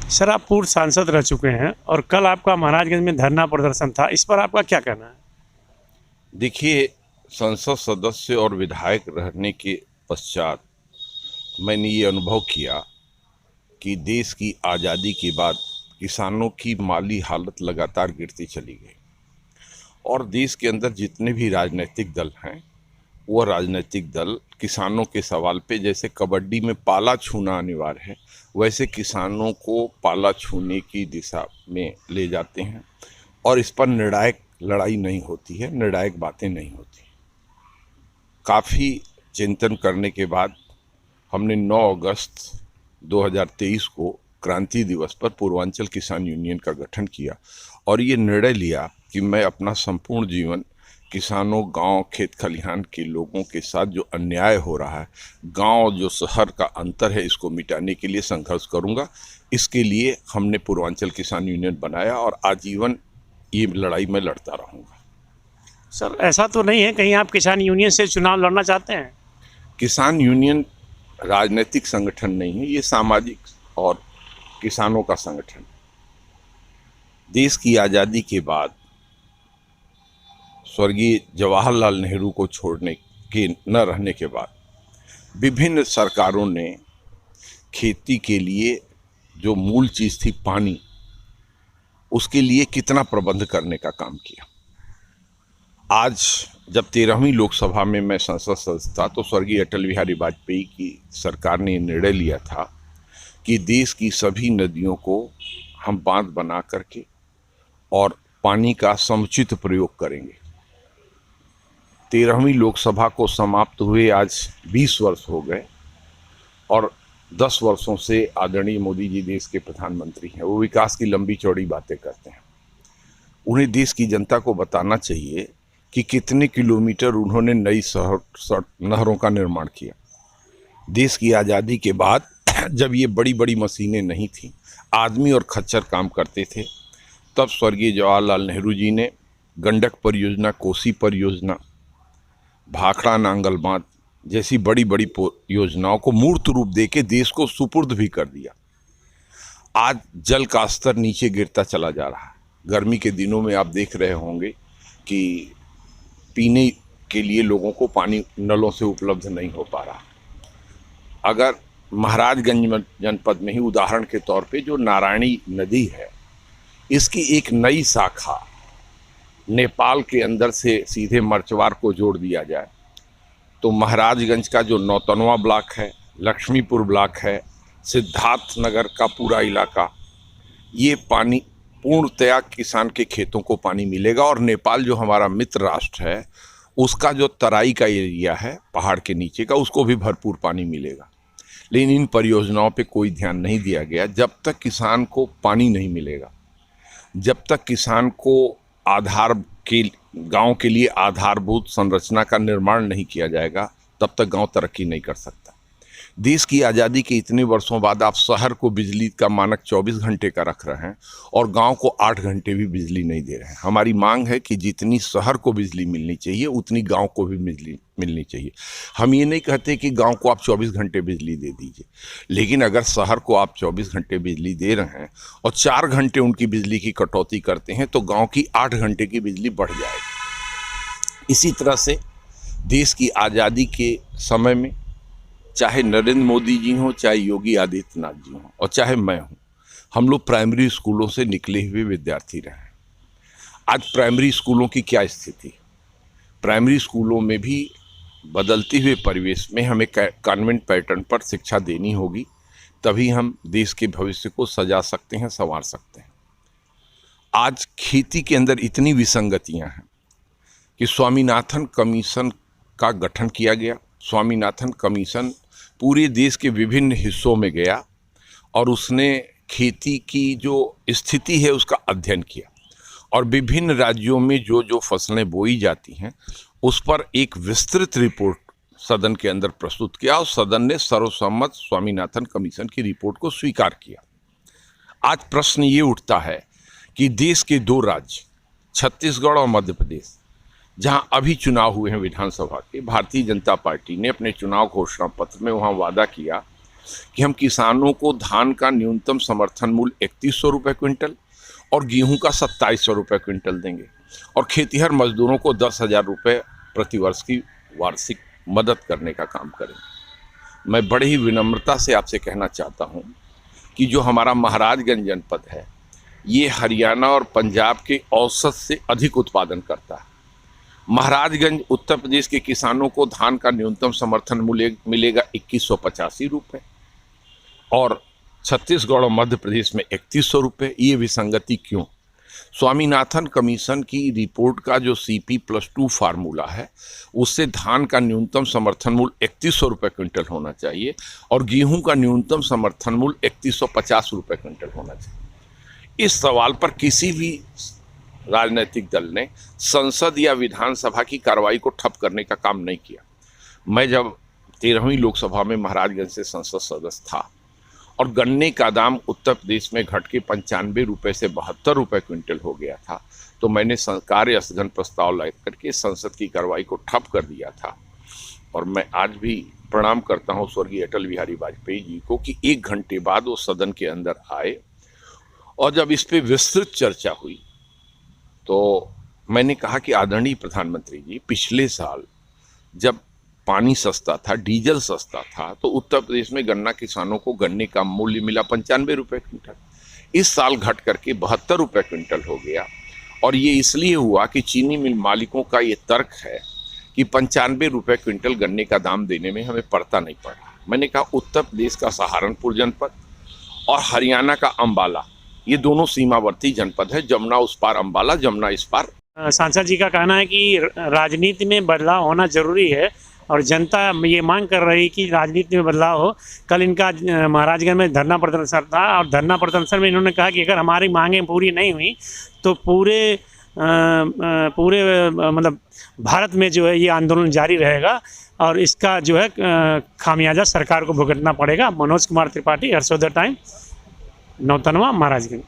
Sir, आप पूर्व सांसद रह चुके हैं और कल आपका महाराजगंज में धरना प्रदर्शन था। इस पर आपका क्या कहना है? देखिए, संसद सदस्य और विधायक रहने के पश्चात मैंने ये अनुभव किया कि देश की आज़ादी के बाद किसानों की माली हालत लगातार गिरती चली गई और देश के अंदर जितने भी राजनीतिक दल हैं वो राजनीतिक दल किसानों के सवाल पे, जैसे कबड्डी में पाला छूना अनिवार्य है, वैसे किसानों को पाला छूने की दिशा में ले जाते हैं और इस पर निर्णायक लड़ाई नहीं होती है, निर्णायक बातें नहीं होती। काफ़ी चिंतन करने के बाद हमने 9 अगस्त 2023 को क्रांति दिवस पर पूर्वांचल किसान यूनियन का गठन किया और ये निर्णय लिया कि मैं अपना संपूर्ण जीवन किसानों, गांव, खेत खलिहान के लोगों के साथ जो अन्याय हो रहा है, गांव जो शहर का अंतर है, इसको मिटाने के लिए संघर्ष करूंगा। इसके लिए हमने पूर्वांचल किसान यूनियन बनाया और आजीवन ये लड़ाई मैं लड़ता रहूंगा। सर, ऐसा तो नहीं है कहीं आप किसान यूनियन से चुनाव लड़ना चाहते हैं? किसान यूनियन राजनीतिक संगठन नहीं है, ये सामाजिक और किसानों का संगठन। देश की आज़ादी के बाद स्वर्गीय जवाहरलाल नेहरू को छोड़ने के न रहने के बाद विभिन्न सरकारों ने खेती के लिए जो मूल चीज़ थी पानी, उसके लिए कितना प्रबंध करने का काम किया। आज जब 13वीं लोकसभा में मैं संसद सदस्य था तो स्वर्गीय अटल बिहारी वाजपेयी की सरकार ने निर्णय लिया था कि देश की सभी नदियों को हम बांध बना करके और पानी का समुचित प्रयोग करेंगे। 13वीं लोकसभा को समाप्त हुए आज 20 वर्ष हो गए और 10 वर्षों से आदरणीय मोदी जी देश के प्रधानमंत्री हैं। वो विकास की लंबी चौड़ी बातें करते हैं। उन्हें देश की जनता को बताना चाहिए कि कितने किलोमीटर उन्होंने नई नहरों का निर्माण किया। देश की आज़ादी के बाद जब ये बड़ी बड़ी मशीनें नहीं थीं, आदमी और खच्चर काम करते थे, तब स्वर्गीय जवाहरलाल नेहरू जी ने गंडक परियोजना, कोसी परियोजना, भाखड़ा नांगल बांध जैसी बड़ी बड़ी योजनाओं को मूर्त रूप देके देश को सुपुर्द भी कर दिया। आज जल का स्तर नीचे गिरता चला जा रहा है। गर्मी के दिनों में आप देख रहे होंगे कि पीने के लिए लोगों को पानी नलों से उपलब्ध नहीं हो पा रहा। अगर महाराजगंज जनपद में ही उदाहरण के तौर पे जो नारायणी नदी है, इसकी एक नई शाखा नेपाल के अंदर से सीधे मर्चवार को जोड़ दिया जाए तो महाराजगंज का जो नौतनवा ब्लॉक है, लक्ष्मीपुर ब्लॉक है, सिद्धार्थ नगर का पूरा इलाका, ये पानी पूर्णतया किसान के खेतों को पानी मिलेगा और नेपाल जो हमारा मित्र राष्ट्र है, उसका जो तराई का एरिया है पहाड़ के नीचे का, उसको भी भरपूर पानी मिलेगा। लेकिन इन परियोजनाओं पे कोई ध्यान नहीं दिया गया। जब तक किसान को पानी नहीं मिलेगा, जब तक किसान को आधार के गांव के लिए आधारभूत संरचना का निर्माण नहीं किया जाएगा, तब तक गांव तरक्की नहीं कर सकता। देश की आज़ादी के इतने वर्षों बाद आप शहर को बिजली का मानक 24 घंटे का रख रहे हैं और गांव को 8 घंटे भी बिजली नहीं दे रहे हैं। हमारी मांग है कि जितनी शहर को बिजली मिलनी चाहिए उतनी गांव को भी बिजली मिलनी चाहिए। हम ये नहीं कहते कि गांव को आप 24 घंटे बिजली दे दीजिए, लेकिन अगर शहर को आप 24 घंटे बिजली दे रहे हैं और 4 घंटे उनकी बिजली की कटौती करते हैं तो गाँव की 8 घंटे की बिजली बढ़ जाएगी। इसी तरह से देश की आज़ादी के समय में चाहे नरेंद्र मोदी जी हों, चाहे योगी आदित्यनाथ जी हों और चाहे मैं हूं, हम लोग प्राइमरी स्कूलों से निकले हुए विद्यार्थी रहे हैं। आज प्राइमरी स्कूलों की क्या स्थिति? प्राइमरी स्कूलों में भी बदलते हुए परिवेश में हमें कॉन्वेंट पैटर्न पर शिक्षा देनी होगी, तभी हम देश के भविष्य को सजा सकते हैं, संवार सकते हैं। आज खेती के अंदर इतनी विसंगतियां हैं कि स्वामीनाथन कमीशन का गठन किया गया। स्वामीनाथन कमीशन पूरे देश के विभिन्न हिस्सों में गया और उसने खेती की जो स्थिति है उसका अध्ययन किया और विभिन्न राज्यों में जो जो फसलें बोई जाती हैं उस पर एक विस्तृत रिपोर्ट सदन के अंदर प्रस्तुत किया और सदन ने सर्वसम्मत स्वामीनाथन कमीशन की रिपोर्ट को स्वीकार किया। आज प्रश्न ये उठता है कि देश के 2 राज्य छत्तीसगढ़ और मध्य प्रदेश, जहां अभी चुनाव हुए हैं विधानसभा के, भारतीय जनता पार्टी ने अपने चुनाव घोषणा पत्र में वहां वादा किया कि हम किसानों को धान का न्यूनतम समर्थन मूल्य 3100 रुपये क्विंटल और गेहूं का 2700 रुपये क्विंटल देंगे और खेतिहर मजदूरों को 10,000 रुपये प्रतिवर्ष की वार्षिक मदद करने का काम करेंगे। मैं बड़ी ही विनम्रता से आपसे कहना चाहता हूं कि जो हमारा महाराजगंज जनपद है ये हरियाणा और पंजाब के औसत से अधिक उत्पादन करता है। महाराजगंज उत्तर प्रदेश के किसानों को धान का न्यूनतम समर्थन मूल्य मिलेगा 2185 रुपये और छत्तीसगढ़ और मध्य प्रदेश में 3100 रुपये। ये विसंगति क्यों? स्वामीनाथन कमीशन की रिपोर्ट का जो CP+2 फार्मूला है उससे धान का न्यूनतम समर्थन मूल्य 3100 रुपये क्विंटल होना चाहिए और गेहूं का न्यूनतम समर्थन मूल्य 3150 रुपये क्विंटल होना चाहिए। इस सवाल पर किसी भी राजनीतिक दल ने संसद या विधानसभा की कार्रवाई को ठप करने का काम नहीं किया। मैं जब 13वीं लोकसभा में महाराजगंज से संसद सदस्य था और गन्ने का दाम उत्तर प्रदेश में घट के 95 रुपये से 72 रुपये क्विंटल हो गया था तो मैंने कार्य स्थगन प्रस्ताव ला करके संसद की कार्रवाई को ठप कर दिया था। और मैं आज भी प्रणाम करता हूं स्वर्गीय अटल बिहारी वाजपेयी जी को कि 1 घंटे बाद वो सदन के अंदर आए और जब इस पे विस्तृत चर्चा हुई तो मैंने कहा कि आदरणीय प्रधानमंत्री जी, पिछले साल जब पानी सस्ता था, डीजल सस्ता था तो उत्तर प्रदेश में गन्ना किसानों को गन्ने का मूल्य मिला 95 रुपये क्विंटल। इस साल घट करके 72 रुपये क्विंटल हो गया और ये इसलिए हुआ कि चीनी मिल मालिकों का ये तर्क है कि 95 रुपये क्विंटल गन्ने का दाम देने में हमें पड़ता नहीं पड़ा। मैंने कहा उत्तर प्रदेश का सहारनपुर जनपद और हरियाणा का अम्बाला ये दोनों सीमावर्ती जनपद है, जमुना उस पार अम्बाला, जमुना इस पार। सांसद जी का कहना है कि राजनीति में बदलाव होना जरूरी है और जनता ये मांग कर रही कि राजनीति में बदलाव हो। कल इनका महाराजगंज में धरना प्रदर्शन था और धरना प्रदर्शन में इन्होंने कहा कि अगर हमारी मांगें पूरी नहीं हुई तो पूरे मतलब भारत में जो है ये आंदोलन जारी रहेगा और इसका जो है खामियाजा सरकार को भुगतना पड़ेगा। मनोज कुमार त्रिपाठी, हर्षोदय टाइम, नौतनवा, महाराजगंज।